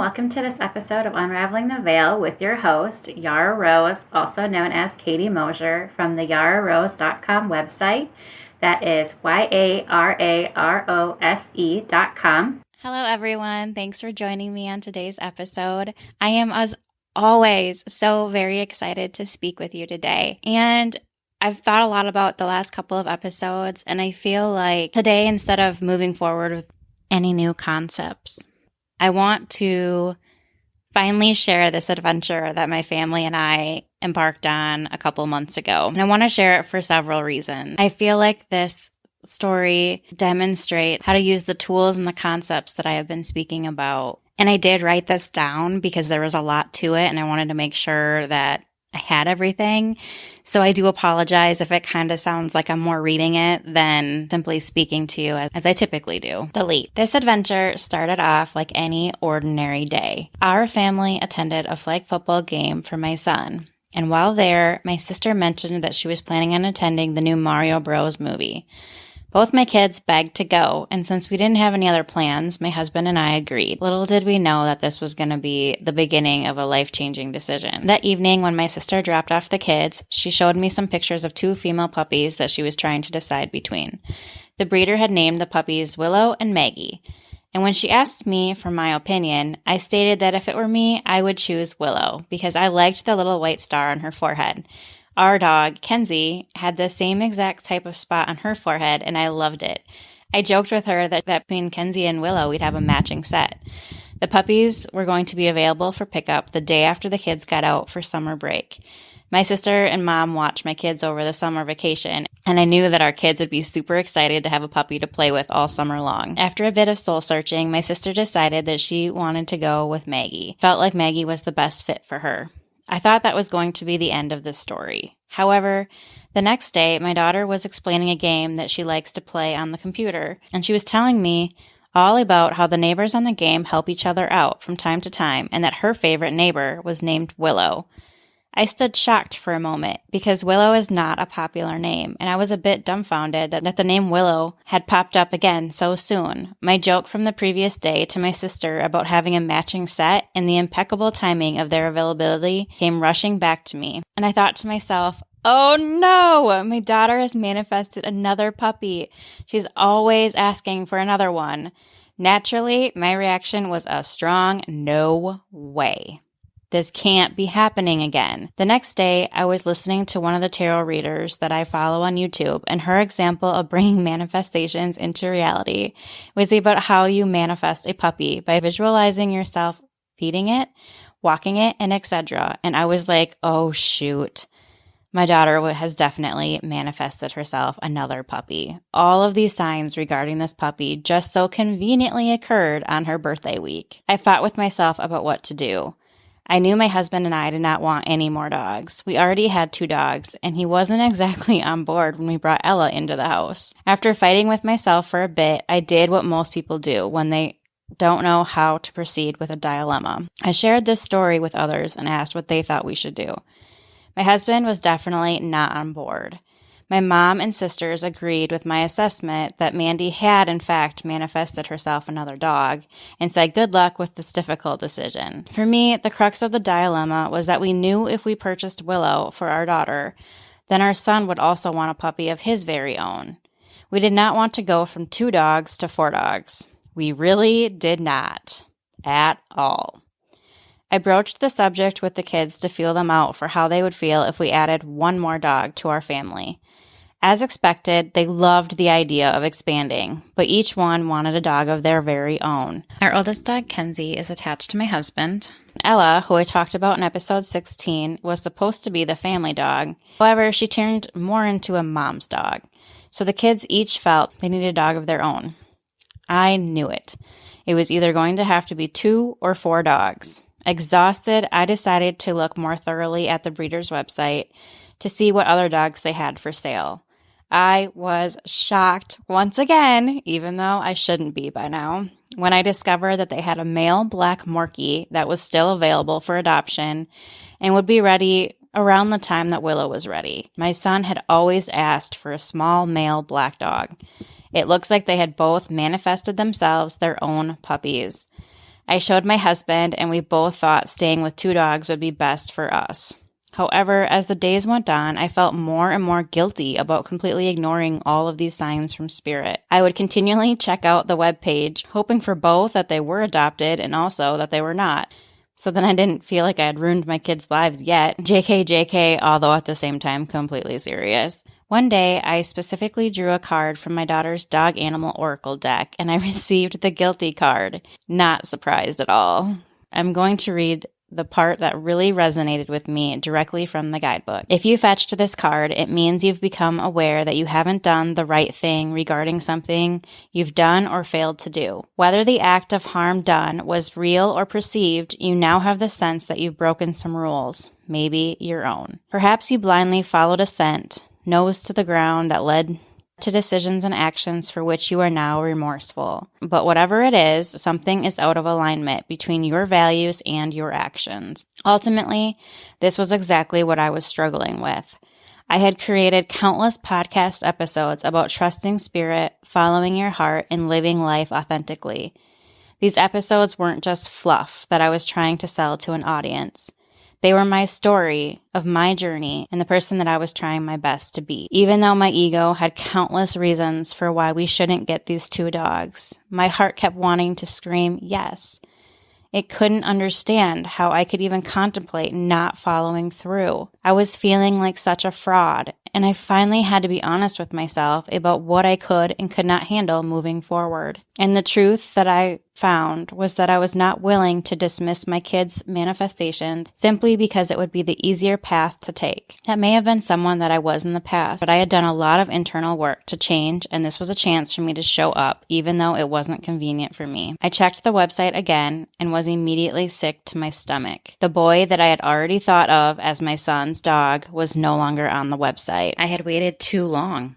welcome to this episode of Unraveling the Veil with your host, Yara Rose, also known as Katie Mosier, from the yararose.com website. That is YARAROSE.com. Hello, everyone. Thanks for joining me on today's episode. I am, as always, so very excited to speak with you today. And I've thought a lot about the last couple of episodes, and I feel like today, instead of moving forward with any new concepts, I want to finally share this adventure that my family and I embarked on a couple months ago. And I want to share it for several reasons. I feel like this story demonstrates how to use the tools and the concepts that I have been speaking about. And I did write this down because there was a lot to it, and I wanted to make sure that I had everything. So I do apologize if it kind of sounds like I'm more reading it than simply speaking to you as I typically do. The leap. This adventure started off like any ordinary day. Our family attended a flag football game for my son. And while there, my sister mentioned that she was planning on attending the new Mario Bros. Movie. Both my kids begged to go, and since we didn't have any other plans, my husband and I agreed. Little did we know that this was going to be the beginning of a life-changing decision. That evening, when my sister dropped off the kids, she showed me some pictures of two female puppies that she was trying to decide between. The breeder had named the puppies Willow and Maggie, and when she asked me for my opinion, I stated that if it were me, I would choose Willow, because I liked the little white star on her forehead. Our dog, Kenzie, had the same exact type of spot on her forehead, and I loved it. I joked with her that between Kenzie and Willow, we'd have a matching set. The puppies were going to be available for pickup the day after the kids got out for summer break. My sister and mom watched my kids over the summer vacation, and I knew that our kids would be super excited to have a puppy to play with all summer long. After a bit of soul searching, my sister decided that she wanted to go with Maggie. Felt like Maggie was the best fit for her. I thought that was going to be the end of this story. However, the next day, my daughter was explaining a game that she likes to play on the computer, and she was telling me all about how the neighbors on the game help each other out from time to time, and that her favorite neighbor was named Willow. I stood shocked for a moment because Willow is not a popular name, and I was a bit dumbfounded that the name Willow had popped up again so soon. My joke from the previous day to my sister about having a matching set and the impeccable timing of their availability came rushing back to me, and I thought to myself, oh no, my daughter has manifested another puppy. She's always asking for another one. Naturally, my reaction was a strong no way. This can't be happening again. The next day, I was listening to one of the tarot readers that I follow on YouTube, and her example of bringing manifestations into reality was about how you manifest a puppy by visualizing yourself feeding it, walking it, and etc. And I was like, oh shoot. My daughter has definitely manifested herself another puppy. All of these signs regarding this puppy just so conveniently occurred on her birthday week. I fought with myself about what to do. I knew my husband and I did not want any more dogs. We already had 2 dogs, and he wasn't exactly on board when we brought Ella into the house. After fighting with myself for a bit, I did what most people do when they don't know how to proceed with a dilemma. I shared this story with others and asked what they thought we should do. My husband was definitely not on board. My mom and sisters agreed with my assessment that Mandy had, in fact, manifested herself another dog and said good luck with this difficult decision. For me, the crux of the dilemma was that we knew if we purchased Willow for our daughter, then our son would also want a puppy of his very own. We did not want to go from 2 dogs to 4 dogs. We really did not. At all. I broached the subject with the kids to feel them out for how they would feel if we added 1 more dog to our family. As expected, they loved the idea of expanding, but each one wanted a dog of their very own. Our oldest dog, Kenzie, is attached to my husband. Ella, who I talked about in episode 16, was supposed to be the family dog. However, she turned more into a mom's dog. So the kids each felt they needed a dog of their own. I knew it. It was either going to have to be 2 or 4 dogs. Exhausted, I decided to look more thoroughly at the breeder's website to see what other dogs they had for sale. I was shocked once again, even though I shouldn't be by now, when I discovered that they had a male black Morkie that was still available for adoption and would be ready around the time that Willow was ready. My son had always asked for a small male black dog. It looks like they had both manifested themselves their own puppies. I showed my husband, and we both thought staying with 2 dogs would be best for us. However, as the days went on, I felt more and more guilty about completely ignoring all of these signs from Spirit. I would continually check out the webpage, hoping for both that they were adopted and also that they were not. So then I didn't feel like I had ruined my kids' lives yet. JK, JK, although at the same time completely serious. One day, I specifically drew a card from my daughter's dog animal oracle deck, and I received the guilty card. Not surprised at all. I'm going to read the part that really resonated with me directly from the guidebook. If you fetched this card, it means you've become aware that you haven't done the right thing regarding something you've done or failed to do. Whether the act of harm done was real or perceived, you now have the sense that you've broken some rules, maybe your own. Perhaps you blindly followed a scent, nose to the ground, that led to decisions and actions for which you are now remorseful. But whatever it is, something is out of alignment between your values and your actions. Ultimately, this was exactly what I was struggling with. I had created countless podcast episodes about trusting Spirit, following your heart, and living life authentically. These episodes weren't just fluff that I was trying to sell to an audience. They were my story of my journey and the person that I was trying my best to be. Even though my ego had countless reasons for why we shouldn't get these 2 dogs, my heart kept wanting to scream yes. It couldn't understand how I could even contemplate not following through. I was feeling like such a fraud, and I finally had to be honest with myself about what I could and could not handle moving forward. And the truth that I found was that I was not willing to dismiss my kids' manifestations simply because it would be the easier path to take. That may have been someone that I was in the past, but I had done a lot of internal work to change, and this was a chance for me to show up, even though it wasn't convenient for me. I checked the website again and was immediately sick to my stomach. The boy that I had already thought of as my son's dog was no longer on the website. I had waited too long.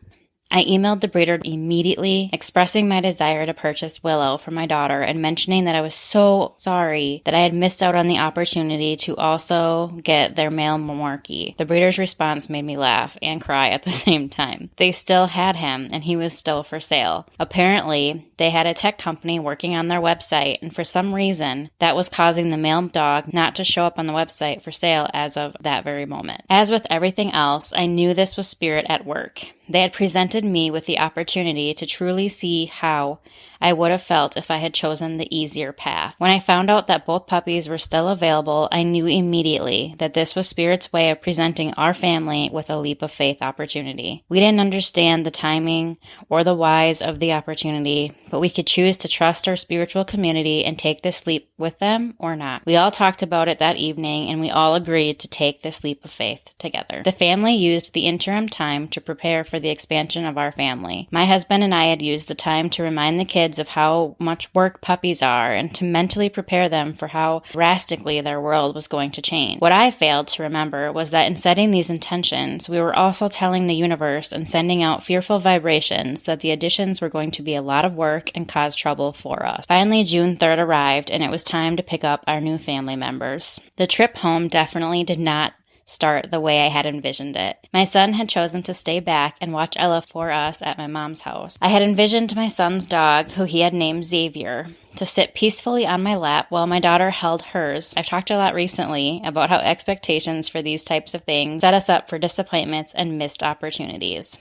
I emailed the breeder immediately, expressing my desire to purchase Willow for my daughter and mentioning that I was so sorry that I had missed out on the opportunity to also get their male Morkie. The breeder's response made me laugh and cry at the same time. They still had him, and he was still for sale. Apparently, they had a tech company working on their website, and for some reason, that was causing the male dog not to show up on the website for sale as of that very moment. As with everything else, I knew this was Spirit at work. They had presented me with the opportunity to truly see how I would have felt if I had chosen the easier path. When I found out that both puppies were still available, I knew immediately that this was Spirit's way of presenting our family with a leap of faith opportunity. We didn't understand the timing or the whys of the opportunity, but we could choose to trust our spiritual community and take this leap with them or not. We all talked about it that evening, and we all agreed to take this leap of faith together. The family used the interim time to prepare for the expansion of our family. My husband and I had used the time to remind the kids of how much work puppies are and to mentally prepare them for how drastically their world was going to change. What I failed to remember was that in setting these intentions, we were also telling the universe and sending out fearful vibrations that the additions were going to be a lot of work and cause trouble for us. Finally, June 3rd arrived, and it was time to pick up our new family members. The trip home definitely did not start the way I had envisioned it. My son had chosen to stay back and watch Ella for us at my mom's house. I had envisioned my son's dog, who he had named Xavier, to sit peacefully on my lap while my daughter held hers. I've talked a lot recently about how expectations for these types of things set us up for disappointments and missed opportunities.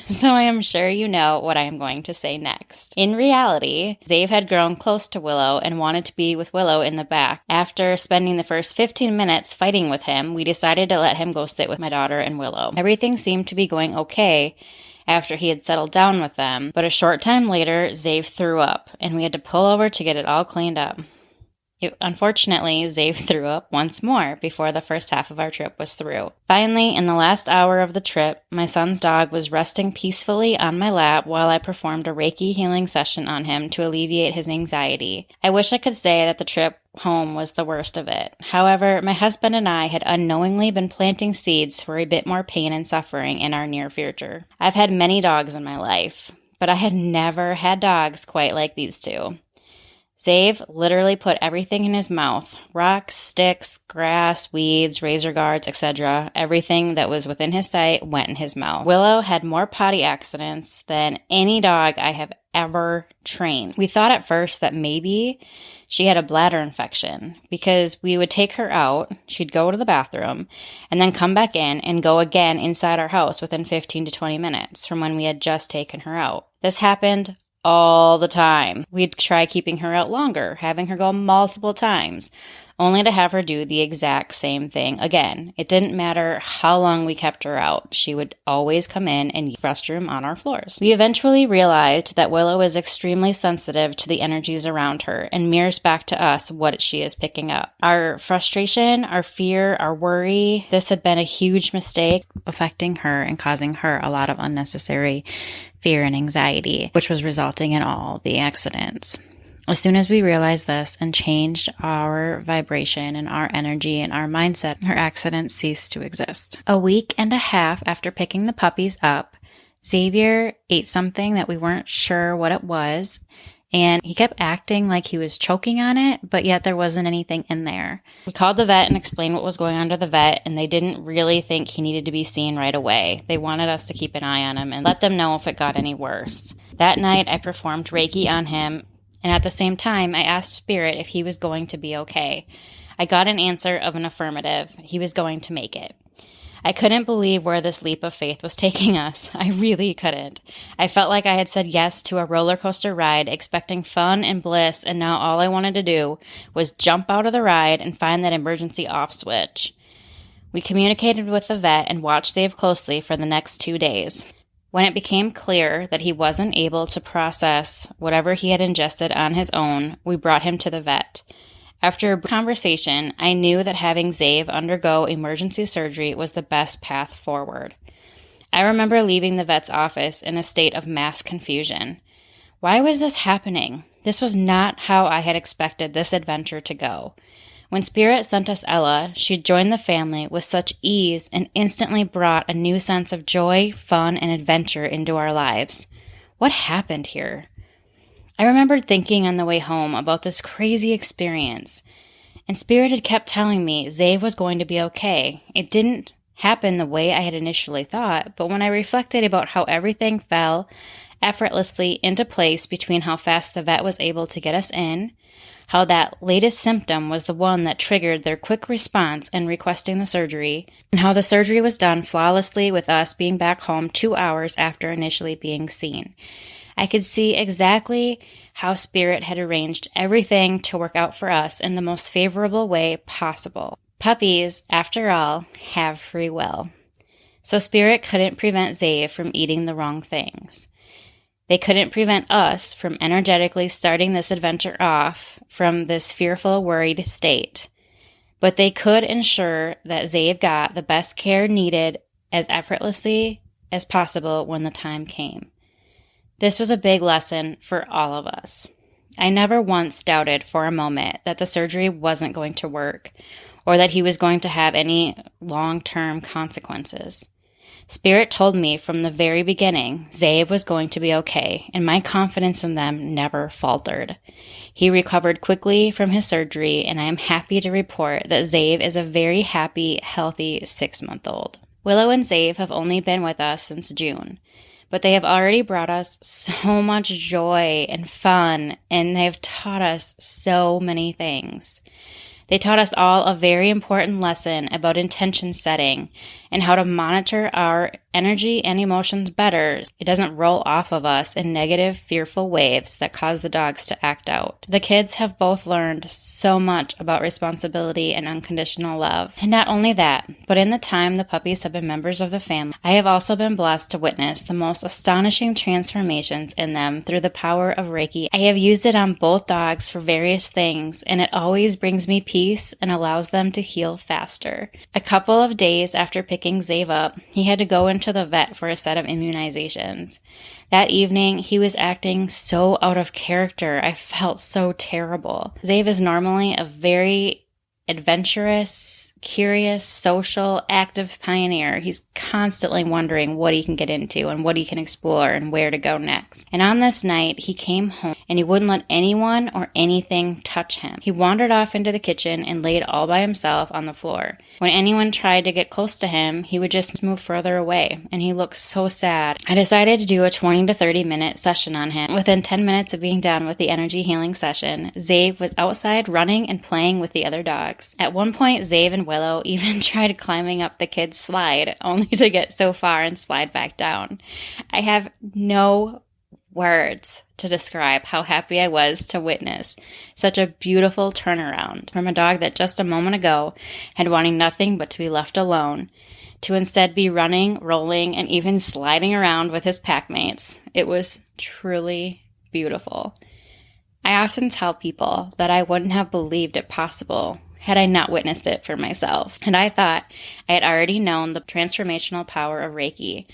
So I am sure you know what I am going to say next. In reality, Zave had grown close to Willow and wanted to be with Willow in the back. After spending the first 15 minutes fighting with him, we decided to let him go sit with my daughter and Willow. Everything seemed to be going okay after he had settled down with them, but a short time later, Zave threw up, and we had to pull over to get it all cleaned up. Unfortunately, Zave threw up once more before the first half of our trip was through. Finally, in the last hour of the trip, my son's dog was resting peacefully on my lap while I performed a Reiki healing session on him to alleviate his anxiety. I wish I could say that the trip home was the worst of it. However, my husband and I had unknowingly been planting seeds for a bit more pain and suffering in our near future. I've had many dogs in my life, but I had never had dogs quite like these two. Zave literally put everything in his mouth. Rocks, sticks, grass, weeds, razor guards, etc. Everything that was within his sight went in his mouth. Willow had more potty accidents than any dog I have ever trained. We thought at first that maybe she had a bladder infection because we would take her out, she'd go to the bathroom, and then come back in and go again inside our house within 15 to 20 minutes from when we had just taken her out. This happened all the time. We'd try keeping her out longer, having her go multiple times, only to have her do the exact same thing again. It didn't matter how long we kept her out. She would always come in and use the restroom on our floors. We eventually realized that Willow is extremely sensitive to the energies around her and mirrors back to us what she is picking up. Our frustration, our fear, our worry, this had been a huge mistake, affecting her and causing her a lot of unnecessary fear and anxiety, which was resulting in all the accidents. As soon as we realized this and changed our vibration and our energy and our mindset, her accidents ceased to exist. A week and a half after picking the puppies up, Xavier ate something that we weren't sure what it was, and he kept acting like he was choking on it, but yet there wasn't anything in there. We called the vet and explained what was going on to the vet, and they didn't really think he needed to be seen right away. They wanted us to keep an eye on him and let them know if it got any worse. That night, I performed Reiki on him, and at the same time, I asked Spirit if he was going to be okay. I got an answer of an affirmative. He was going to make it. I couldn't believe where this leap of faith was taking us. I really couldn't. I felt like I had said yes to a roller coaster ride, expecting fun and bliss, and now all I wanted to do was jump out of the ride and find that emergency off switch. We communicated with the vet and watched Dave closely for the next 2 days. When it became clear that he wasn't able to process whatever he had ingested on his own, we brought him to the vet. After a conversation, I knew that having Zave undergo emergency surgery was the best path forward. I remember leaving the vet's office in a state of mass confusion. Why was this happening? This was not how I had expected this adventure to go. When Spirit sent us Ella, she joined the family with such ease and instantly brought a new sense of joy, fun, and adventure into our lives. What happened here? I remembered thinking on the way home about this crazy experience, and Spirit had kept telling me Zave was going to be okay. It didn't happen the way I had initially thought, but when I reflected about how everything fell effortlessly into place between how fast the vet was able to get us in, how that latest symptom was the one that triggered their quick response and requesting the surgery, and how the surgery was done flawlessly with us being back home 2 hours after initially being seen, I could see exactly how Spirit had arranged everything to work out for us in the most favorable way possible. Puppies, after all, have free will. So Spirit couldn't prevent Zave from eating the wrong things. They couldn't prevent us from energetically starting this adventure off from this fearful, worried state. But they could ensure that Zave got the best care needed as effortlessly as possible when the time came. This was a big lesson for all of us. I never once doubted for a moment that the surgery wasn't going to work or that he was going to have any long-term consequences. Spirit told me from the very beginning Zave was going to be okay, and my confidence in them never faltered. He recovered quickly from his surgery, and I am happy to report that Zave is a very happy, healthy 6-month-old. Willow and Zave have only been with us since June, but they have already brought us so much joy and fun, and they have taught us so many things. They taught us all a very important lesson about intention setting and how to monitor our energy and emotions better. It doesn't roll off of us in negative, fearful waves that cause the dogs to act out. The kids have both learned so much about responsibility and unconditional love. And not only that, but in the time the puppies have been members of the family, I have also been blessed to witness the most astonishing transformations in them through the power of Reiki. I have used it on both dogs for various things, and it always brings me peace and allows them to heal faster. A couple of days after picking Zave up, he had to go into the vet for a set of immunizations. That evening, he was acting so out of character. I felt so terrible. Zave is normally a very adventurous, curious, social, active pioneer. He's constantly wondering what he can get into and what he can explore and where to go next. And on this night, he came home and he wouldn't let anyone or anything touch him. He wandered off into the kitchen and laid all by himself on the floor. When anyone tried to get close to him, he would just move further away, and he looked so sad. I decided to do a 20 to 30 minute session on him. Within 10 minutes of being done with the energy healing session, Zave was outside running and playing with the other dogs. At one point, Zave and Willow even tried climbing up the kid's slide, only to get so far and slide back down. I have no words to describe how happy I was to witness such a beautiful turnaround from a dog that just a moment ago had wanting nothing but to be left alone, to instead be running, rolling, and even sliding around with his packmates. It was truly beautiful. I often tell people that I wouldn't have believed it possible had I not witnessed it for myself. And I thought I had already known the transformational power of Reiki.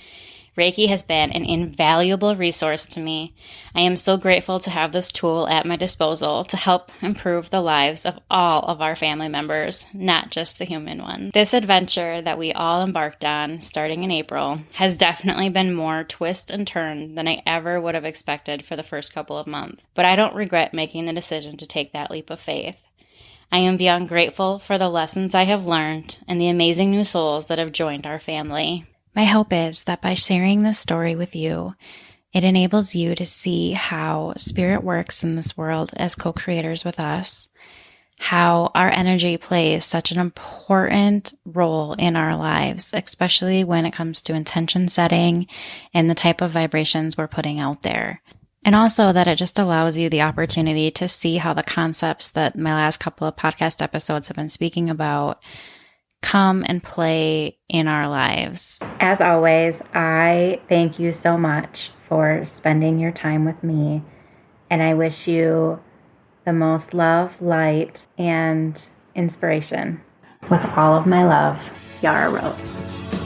Reiki has been an invaluable resource to me. I am so grateful to have this tool at my disposal to help improve the lives of all of our family members, not just the human ones. This adventure that we all embarked on starting in April has definitely been more twist and turn than I ever would have expected for the first couple of months. But I don't regret making the decision to take that leap of faith. I am beyond grateful for the lessons I have learned and the amazing new souls that have joined our family. My hope is that by sharing this story with you, it enables you to see how spirit works in this world as co-creators with us, how our energy plays such an important role in our lives, especially when it comes to intention setting and the type of vibrations we're putting out there. And also that it just allows you the opportunity to see how the concepts that my last couple of podcast episodes have been speaking about come and play in our lives. As always, I thank you so much for spending your time with me, and I wish you the most love, light, and inspiration. With all of my love, Yara Rose.